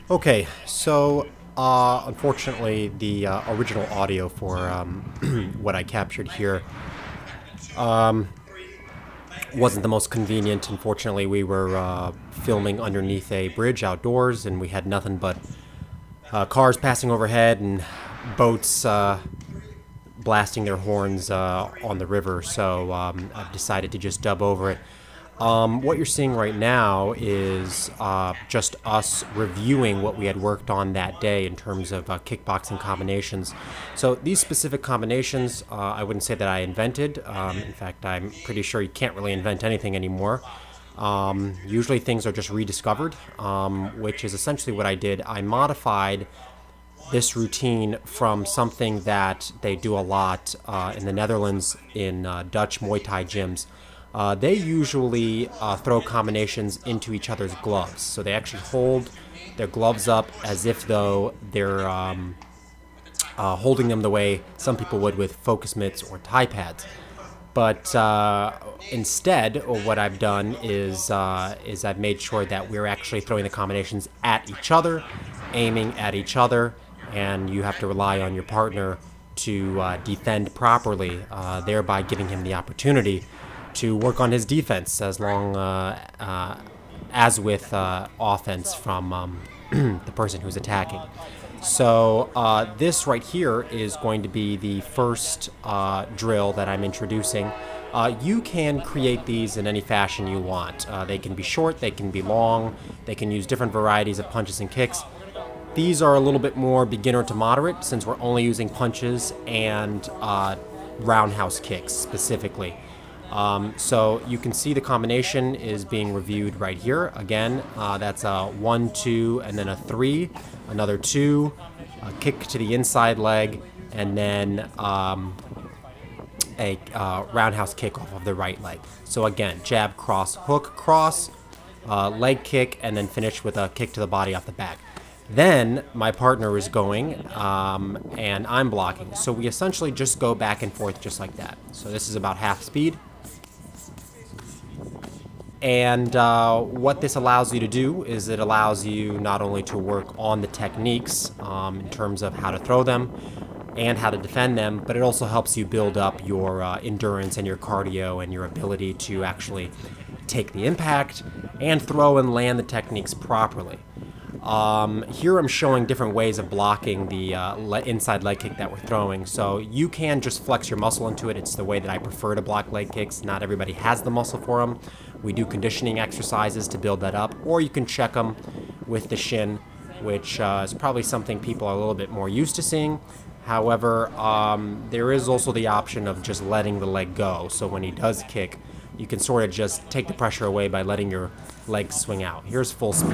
Okay, so unfortunately the original audio for what I captured here wasn't the most convenient. Unfortunately, we were filming underneath a bridge outdoors, and we had nothing but cars passing overhead and boats blasting their horns on the river, so I've decided to just dub over it. What you're seeing right now is just us reviewing what we had worked on that day in terms of kickboxing combinations. So these specific combinations, I wouldn't say that I invented. In fact, I'm pretty sure you can't really invent anything anymore. Usually things are just rediscovered, which is essentially what I did. I modified this routine from something that they do a lot in the Netherlands in Dutch Muay Thai gyms. They usually throw combinations into each other's gloves. So they actually hold their gloves up as if though they're holding them the way some people would with focus mitts or Thai pads. But instead, what I've done is I've made sure that we're actually throwing the combinations at each other, aiming at each other, and you have to rely on your partner to defend properly, thereby giving him the opportunity to work on his defense as long as with offense from the person who's attacking. So this right here is going to be the first drill that I'm introducing. You can create these in any fashion you want. They can be short, they can be long, they can use different varieties of punches and kicks. These are a little bit more beginner to moderate since we're only using punches and roundhouse kicks specifically. So you can see the combination is being reviewed right here. Again, that's a 1, 2, and then a 3, another 2, a kick to the inside leg, and then a roundhouse kick off of the right leg. So again, jab, cross, hook, cross, leg kick, and then finish with a kick to the body off the back. Then my partner is going, and I'm blocking. So we essentially just go back and forth just like that. So this is about half speed. And what this allows you to do is it allows you not only to work on the techniques in terms of how to throw them and how to defend them, but it also helps you build up your endurance and your cardio and your ability to actually take the impact and throw and land the techniques properly. Here I'm showing different ways of blocking the inside leg kick that we're throwing. So you can just flex your muscle into it. It's the way that I prefer to block leg kicks. Not everybody has the muscle for them. We do conditioning exercises to build that up, or you can check them with the shin, which is probably something people are a little bit more used to seeing. However, there is also the option of just letting the leg go. So when he does kick, you can sort of just take the pressure away by letting your legs swing out. Here's full speed.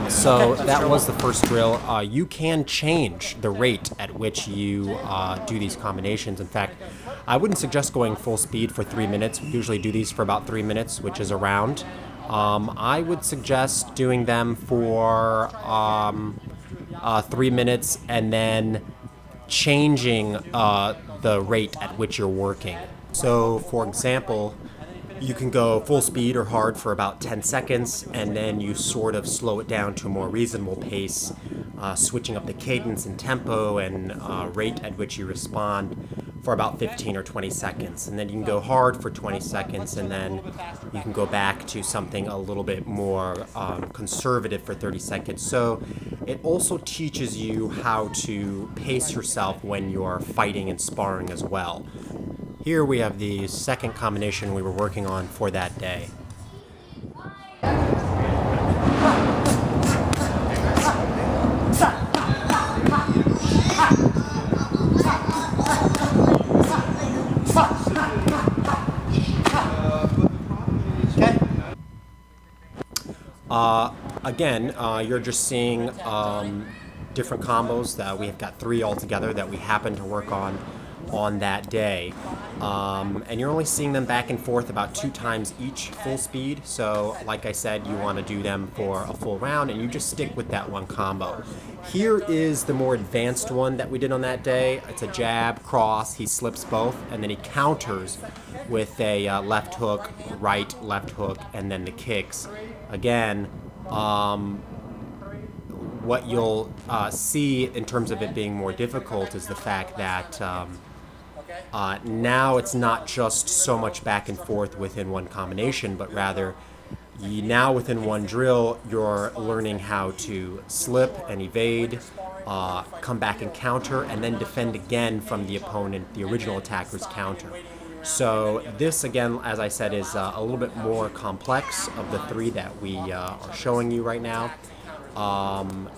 So that was the first drill. You can change the rate at which you do these combinations. In fact, I wouldn't suggest going full speed for 3 minutes. We usually do these for about 3 minutes, which is a round. I would suggest doing them for 3 minutes and then changing the rate at which you're working. So, for example, you can go full speed or hard for about 10 seconds, and then you sort of slow it down to a more reasonable pace, switching up the cadence and tempo and rate at which you respond for about 15 or 20 seconds. And then you can go hard for 20 seconds, and then you can go back to something a little bit more conservative for 30 seconds. So it also teaches you how to pace yourself when you're fighting and sparring as well. Here we have the second combination we were working on for that day. Again, you're just seeing different combos that we have got 3 altogether that we happen to work on that day. And you're only seeing them back and forth about 2 times each full speed. So like I said, you want to do them for a full round and you just stick with that one combo. Here is the more advanced one that we did on that day. It's a jab, cross, he slips both, and then he counters with a left hook, right, left hook, and then the kicks. Again, what you'll see in terms of it being more difficult is the fact that now it's not just so much back and forth within one combination, but rather now within one drill you're learning how to slip and evade, come back and counter, and then defend again from the opponent, the original attacker's counter. So this, again, as I said, is a little bit more complex of the 3 that we are showing you right now.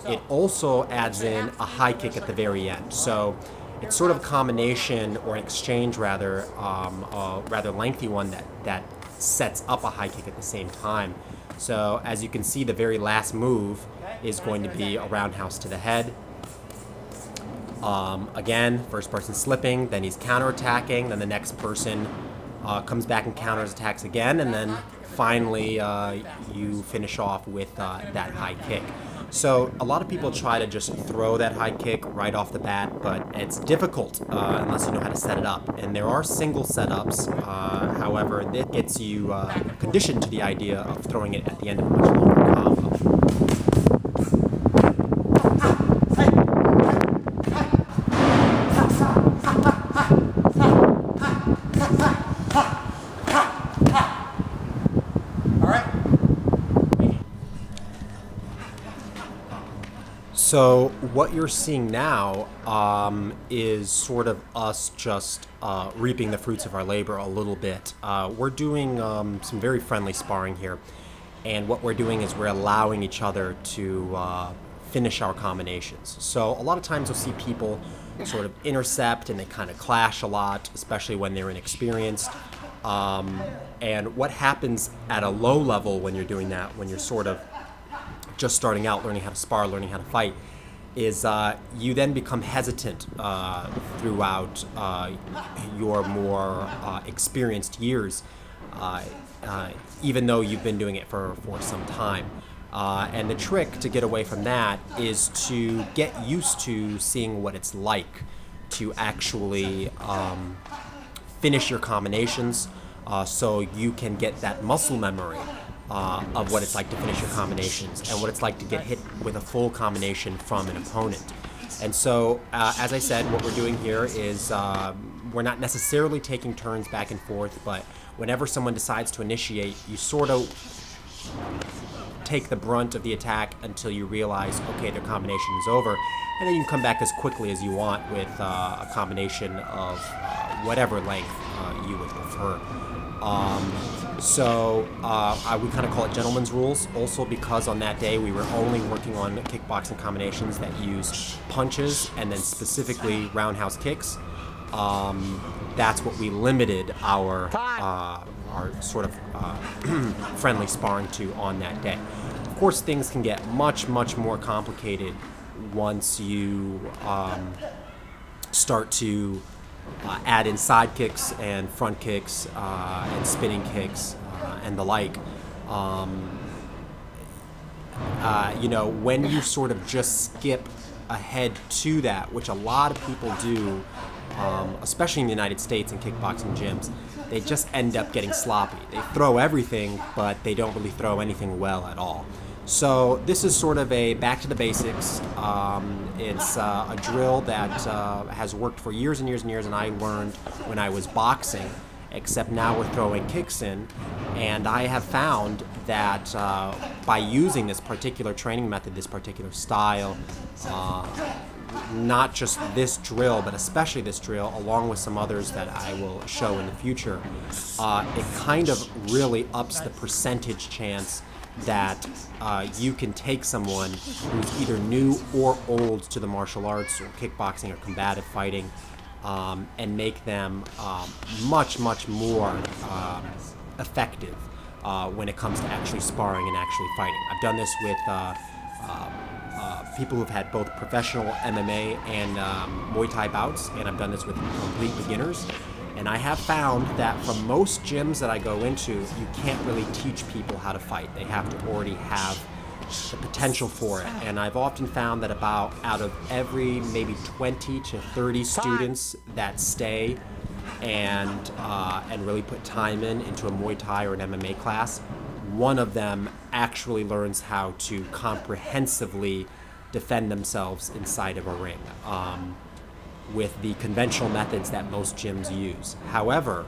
It also adds in a high kick at the very end. So it's sort of a combination, or an exchange rather, a rather lengthy one that sets up a high kick at the same time. So as you can see, the very last move is going to be a roundhouse to the head. Again, first person slipping, then he's counterattacking, then the next person comes back and counters attacks again, and then finally you finish off with that high kick. So a lot of people try to just throw that high kick right off the bat, but it's difficult unless you know how to set it up. And there are single setups, however, this gets you conditioned to the idea of throwing it at the end of a much longer combo. So what you're seeing now is sort of us just reaping the fruits of our labor a little bit. We're doing some very friendly sparring here, and what we're doing is we're allowing each other to finish our combinations. So a lot of times you'll see people sort of intercept and they kind of clash a lot, especially when they're inexperienced. And what happens at a low level when you're doing that, when you're sort of just starting out, learning how to spar, learning how to fight, is you then become hesitant throughout your more experienced years, even though you've been doing it for some time. And the trick to get away from that is to get used to seeing what it's like to actually finish your combinations, so you can get that muscle memory of what it's like to finish your combinations and what it's like to get hit with a full combination from an opponent. And so, as I said, what we're doing here is we're not necessarily taking turns back and forth, but whenever someone decides to initiate, you sort of take the brunt of the attack until you realize, okay, their combination is over, and then you can come back as quickly as you want with a combination of whatever length you would prefer. We kind of call it gentleman's rules, also because on that day we were only working on kickboxing combinations that use punches and then specifically roundhouse kicks. That's what we limited our sort of friendly sparring to on that day. Of course, things can get much more complicated once you start to add in side kicks and front kicks and spinning kicks and the like. You know, when you sort of just skip ahead to that, which a lot of people do, especially in the United States in kickboxing gyms, they just end up getting sloppy. They throw everything, but they don't really throw anything well at all. So this is sort of a back to the basics. It's a drill that has worked for years and years and years, and I learned when I was boxing, except now we're throwing kicks in. And I have found that by using this particular training method, this particular style, not just this drill, but especially this drill, along with some others that I will show in the future, it kind of really ups the percentage chance that you can take someone who's either new or old to the martial arts or kickboxing or combative fighting, and make them much more effective when it comes to actually sparring and actually fighting. I've done this with people who've had both professional MMA and Muay Thai bouts, and I've done this with complete beginners. And I have found that from most gyms that I go into, you can't really teach people how to fight. They have to already have the potential for it. And I've often found that about out of every maybe 20 to 30 students that stay and really put time into a Muay Thai or an MMA class, one of them actually learns how to comprehensively defend themselves inside of a ring with the conventional methods that most gyms use. However,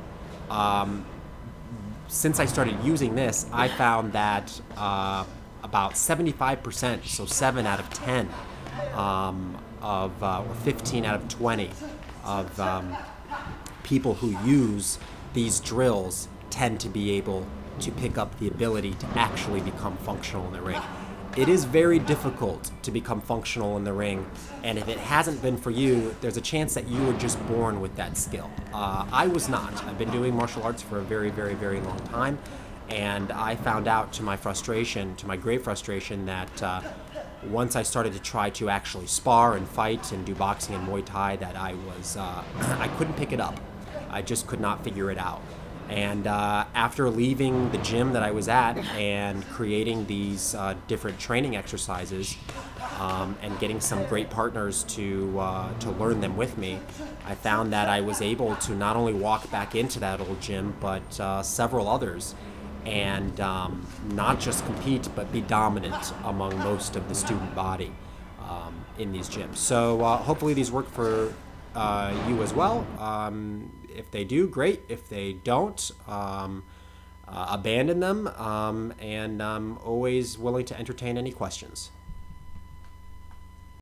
since I started using this, I found that about 75%, so 7 out of 10, or 15 out of 20 of people who use these drills tend to be able to pick up the ability to actually become functional in the ring. It is very difficult to become functional in the ring, and if it hasn't been for you, there's a chance that you were just born with that skill. I was not. I've been doing martial arts for a very long time, and I found out to my frustration, to my great frustration, that once I started to try to actually spar and fight and do boxing and Muay Thai, that I couldn't pick it up. I just could not figure it out. And after leaving the gym that I was at and creating these different training exercises and getting some great partners to learn them with me, I found that I was able to not only walk back into that old gym, but several others, and not just compete, but be dominant among most of the student body in these gyms. So hopefully these work for you as well. If they do, great. If they don't, abandon them, and I'm always willing to entertain any questions.